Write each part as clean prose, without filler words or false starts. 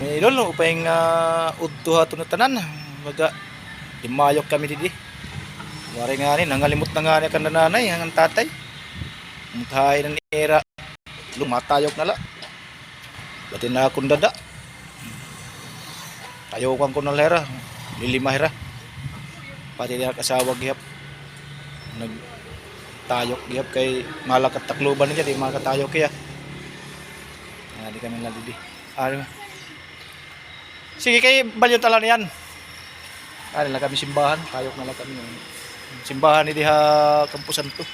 Idol no upay nga udto haton na tanan. Baga dimayok kami didi. Wari nga ni nangalimot na nga ni kan nanay ang tatay. Muthay ng era lumatayok na la. Bati na akong dada. Tayokan ko na lera. Lilima hira. Pati na kasawa gihap. Nagtayok gihap kay malakat takluban niya di makatayok kaya. Di kami na didi. Sige kay balyo tala niyan. Na kami simbahan, tayok na lang kami. Simbahan ni diha Kampusan to.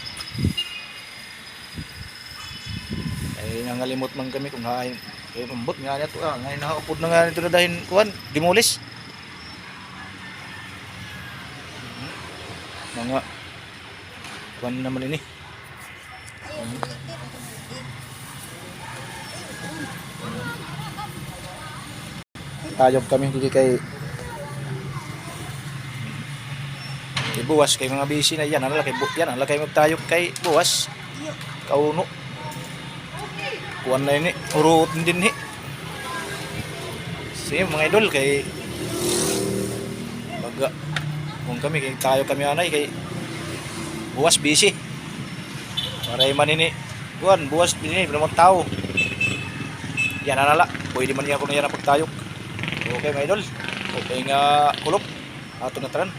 Ay nangalimot man kami kung hain. Kay mambot nga niya to ngayon nakaupod na nga nito na dahil kuan, dimulis. Mga kuan naman ini. Tayog kami dito kay buwas kay mga busy na yan. Ano laki yan, ang laki magtayog kay buwas. Kauno. Kuan na ini, urut din ni. Sige mga idol kay baga kung kami kay tayo kami anay kay buwas busy. Maray man ini. Kuan buwas din ni naman tao. Yan na pwede man niya ako na yan ang pagtayog. Okay mga idol. Okay nga kulop. Ato na tanan.